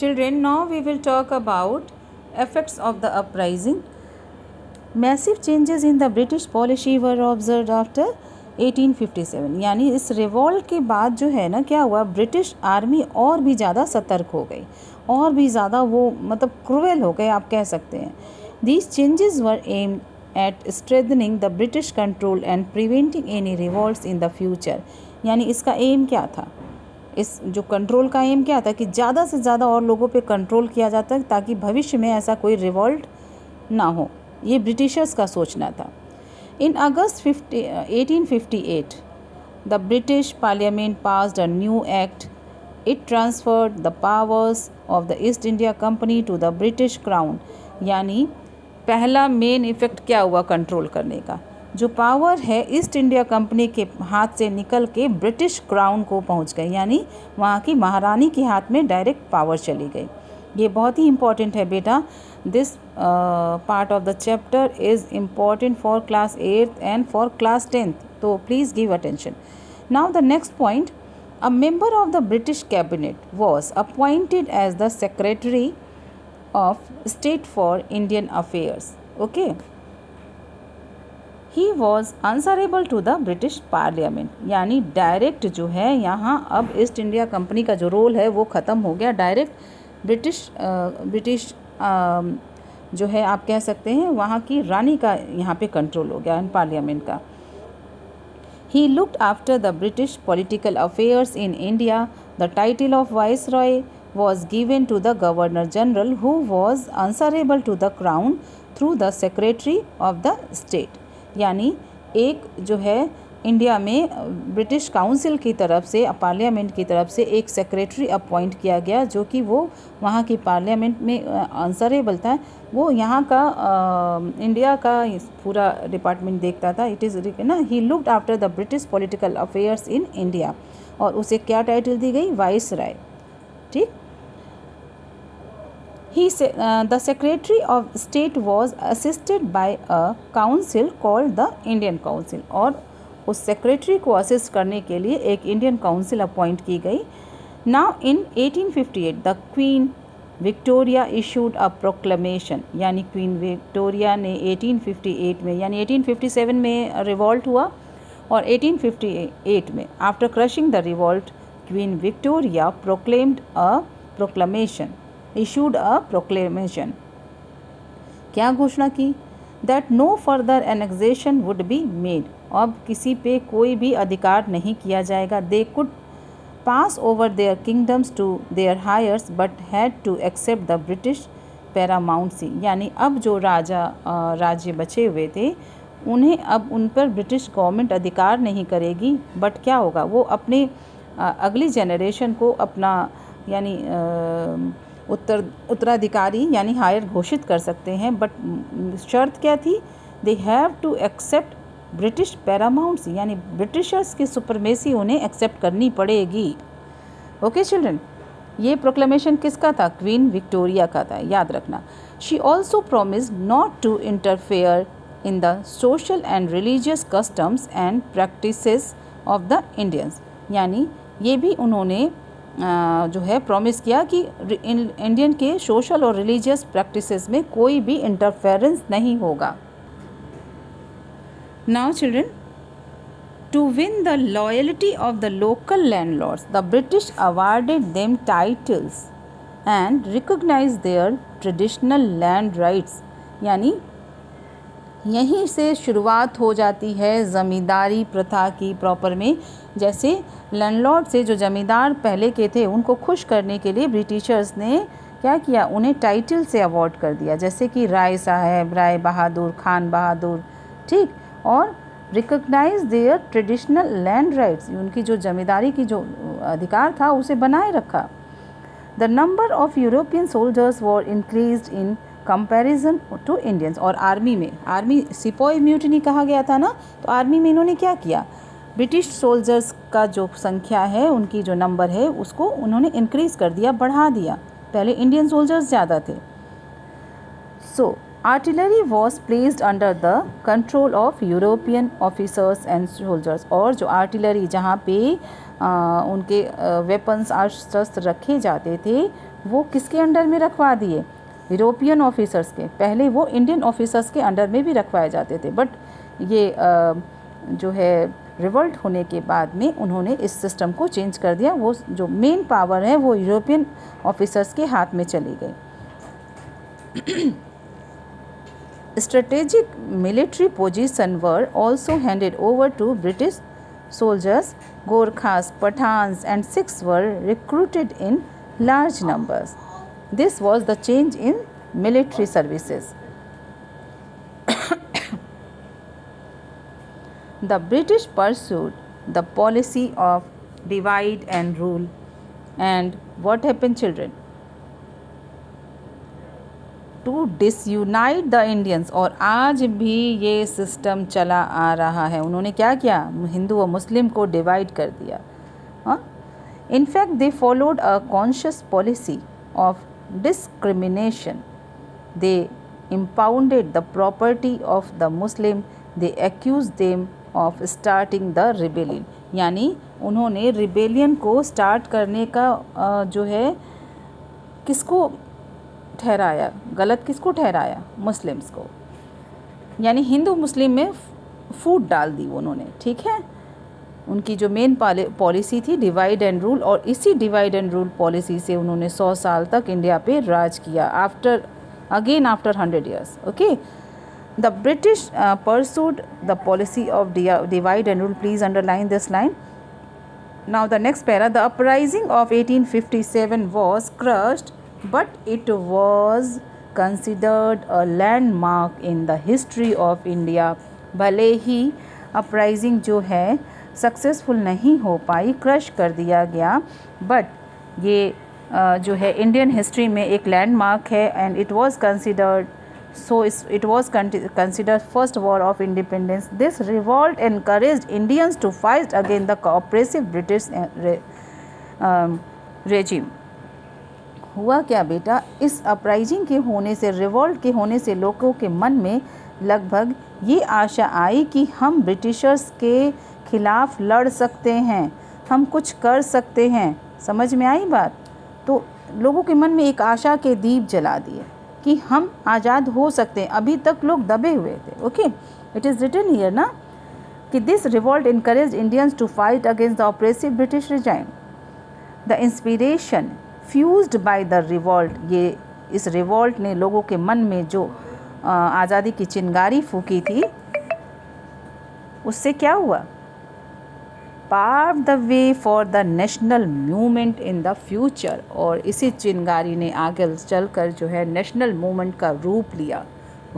Children, now we will talk about effects of the uprising. Massive changes in the British policy were observed after 1857. यानी इस revolt के बाद जो है ना क्या हुआ, ब्रिटिश आर्मी और भी ज़्यादा सतर्क हो गई, और भी ज़्यादा वो मतलब क्रूएल हो गए आप कह सकते हैं. These changes were aimed at strengthening the British control and preventing any revolts in the future. यानी इसका एम क्या था, इस जो कंट्रोल का एम क्या था कि ज़्यादा से ज़्यादा और लोगों पे कंट्रोल किया जाता है ताकि भविष्य में ऐसा कोई रिवॉल्ट ना हो. ये ब्रिटिशर्स का सोचना था. In August 1858 the British parliament passed a new act. It transferred the powers of the East India company to the British crown. यानी पहला मेन इफेक्ट क्या हुआ कंट्रोल करने का, जो पावर है ईस्ट इंडिया कंपनी के हाथ से निकल के ब्रिटिश क्राउन को पहुंच गई, यानी वहाँ की महारानी के हाथ में डायरेक्ट पावर चली गई. ये बहुत ही इम्पॉर्टेंट है बेटा. This part of the chapter is important for class 8th and for class 10th, तो please give attention. Now the next point, a member of the British cabinet was appointed as the secretary of State for Indian Affairs. Okay, he was answerable to the British Parliament. यानी direct जो है यहाँ अब east India company का जो role है वो ख़त्म हो गया. डायरेक्ट ब्रिटिश जो है आप कह सकते हैं वहाँ की रानी का यहाँ पे कंट्रोल हो गया इन पार्लियामेंट का. He looked after the British political affairs in India. The title of Viceroy was given to the Governor General, who was answerable to the Crown through the Secretary of the State. यानी एक जो है India में British council की तरफ से parliament की तरफ से एक सेक्रेटरी अपॉइंट किया गया जो कि वो वहाँ की पार्लियामेंट में आंसरेबल था. वो यहाँ का इंडिया का पूरा डिपार्टमेंट देखता था. इट इज़ ना he looked after the British political affairs in India, और उसे क्या टाइटल दी गई, वाइसराय. ठीक. The Secretary of State was assisted by a council called the Indian Council. और उस सेक्रेटरी को असिस्ट करने के लिए एक इंडियन काउंसिल अपॉइंट की गई. Now in 1858 the queen Victoria issued a proclamation. यानी क्वीन विक्टोरिया ने 1858 में, यानी 1857 में रिवॉल्ट हुआ, और 1858 में after crushing the revolt queen Victoria proclaimed a proclamation, issued a proclamation. क्या घोषणा की, that no further annexation would be made. अब किसी पे कोई भी अधिकार नहीं किया जाएगा. They could pass over their kingdoms to their heirs but had to accept the British paramountcy. यानी अब जो राज्य बचे हुए थे उन्हें अब उन पर ब्रिटिश गवर्नमेंट अधिकार नहीं करेगी, बट क्या होगा, वो अपने अगली जनरेशन को अपना यानी उत्तराधिकारी यानी हायर घोषित कर सकते हैं. बट शर्त क्या थी, they have to accept British paramounts, यानी ब्रिटिशर्स की सुपरमेसी उन्हें एक्सेप्ट करनी पड़ेगी. ओके चिल्ड्रन, ये प्रोक्लेमेशन किसका था, क्वीन विक्टोरिया का था, याद रखना. She also promised not to interfere in the social and religious customs and practices of the Indians. यानी ये भी उन्होंने जो है प्रॉमिस किया कि इंडियन के सोशल और रिलीजियस प्रैक्टिसेस में कोई भी इंटरफेरेंस नहीं होगा. Now children, to win the loyalty of the local landlords the British awarded them titles and recognise their traditional land rights. यानी यहीं से शुरुआत हो जाती है ज़मींदारी प्रथा की प्रॉपर में. जैसे लैंडलॉर्ड से जो ज़मींदार पहले के थे उनको खुश करने के लिए ब्रिटिशर्स ने क्या किया, उन्हें टाइटल से अवॉर्ड कर दिया, जैसे कि राय साहब, राय बहादुर, खान बहादुर. ठीक. और recognise their traditional land rights, उनकी जो ज़मींदारी की जो अधिकार था उसे बनाए रखा. The number of European soldiers was increased in comparison to Indians. और आर्मी सिपोई म्यूटिनी कहा गया था ना, तो आर्मी में इन्होंने क्या किया, ब्रिटिश सोल्जर्स का जो संख्या है, उनकी जो नंबर है उसको उन्होंने इंक्रीज़ कर दिया, बढ़ा दिया. पहले इंडियन सोल्जर्स ज़्यादा थे. So artillery was placed under the control of European officers and soldiers. और जो आर्टिलरी जहाँ पे उनके वेपन्स अस्त्र शस्त्र रखे जाते थे वो किसके अंडर में रखवा दिए, यूरोपियन ऑफिसर्स के। पहले वो इंडियन ऑफिसर्स के अंडर में भी रखवाए जाते थे, बट ये जो है रिवोल्ट होने के बाद में उन्होंने इस सिस्टम को चेंज कर दिया। वो जो मेन पावर है वो यूरोपियन ऑफिसर्स के हाथ में चली गई। Strategic military positions were also handed over to British soldiers. Gorkhas, Pathans, and Sikhs were recruited in large numbers. This was the change in military services. The British pursued the policy of divide and rule. And what happened, children? To disunite the Indians, और आज भी ये system चला आ रहा है। उन्होंने क्या किया, हिंदू और मुस्लिम को डिवाइड कर दिया। In fact they followed a conscious policy of discrimination. They impounded the property of the Muslim. They accuse them of starting the rebellion, यानी उन्होंने रिबेलियन को स्टार्ट करने का जो है किसको ठहराया, गलत किसको ठहराया, मुस्लिम्स को, यानी हिंदू मुस्लिम में फूट डाल दी उन्होंने। ठीक है, उनकी जो मेन पॉलिसी थी डिवाइड एंड रूल, और इसी डिवाइड एंड रूल पॉलिसी से उन्होंने 100 साल तक इंडिया पे राज किया, after 100 years। Okay, the British pursued the policy of divide and rule. Please underline this line. Now the next para, the uprising of 1857 was crushed, but it was considered a landmark in the history of India। भले ही uprising जो है successful नहीं हो पाई, crush कर दिया गया, but ये जो है इंडियन हिस्ट्री में एक लैंडमार्क है। And it was considered, so it was considered first war of independence. This revolt encouraged Indians to fight against the coercive British regime. हुआ क्या बेटा, इस अपराइजिंग के होने से, रिवॉल्ट के होने से लोगों के मन में लगभग ये आशा आई कि हम ब्रिटिशर्स के खिलाफ लड़ सकते हैं, हम कुछ कर सकते हैं। समझ में आई बात? तो लोगों के मन में एक आशा के दीप जला दिए कि हम आज़ाद हो सकते हैं। अभी तक लोग दबे हुए थे। Okay, it is written here ना कि this revolt encourage Indians to fight against the oppressive British regime. The inspiration fused by the revolt, ये इस रिवॉल्ट ने लोगों के मन में जो आज़ादी की चिंगारी फूकी थी, उससे क्या हुआ, pave the way for the national movement in the future. और इसी चिंगारी ने आगे चलकर जो है नेशनल मूवमेंट का रूप लिया।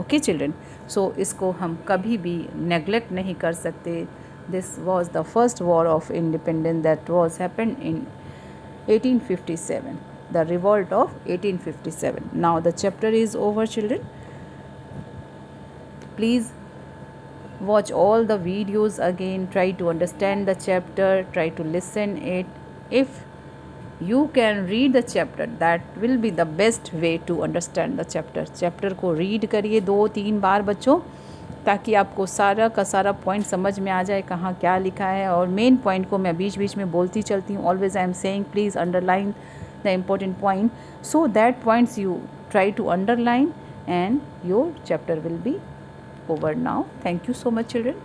ओके चिल्ड्रन, सो इसको हम कभी भी नेग्लेक्ट नहीं कर सकते। This was the first war of independence that was happened in 1857, the revolt of 1857. Now the chapter is over, children. Please watch all the videos again, try to understand the chapter, try to listen it. If you can read the chapter, that will be the best way to understand the chapter. Chapter को read करिए 2-3 बार बच्चों, ताकि आपको सारा का सारा point समझ में आ जाए कहाँ क्या लिखा है। और मेन पॉइंट को मैं बीच बीच में बोलती चलती हूँ। Always I am saying please underline the important point, so that points you try to underline and your chapter will be over now. Thank you so much, children.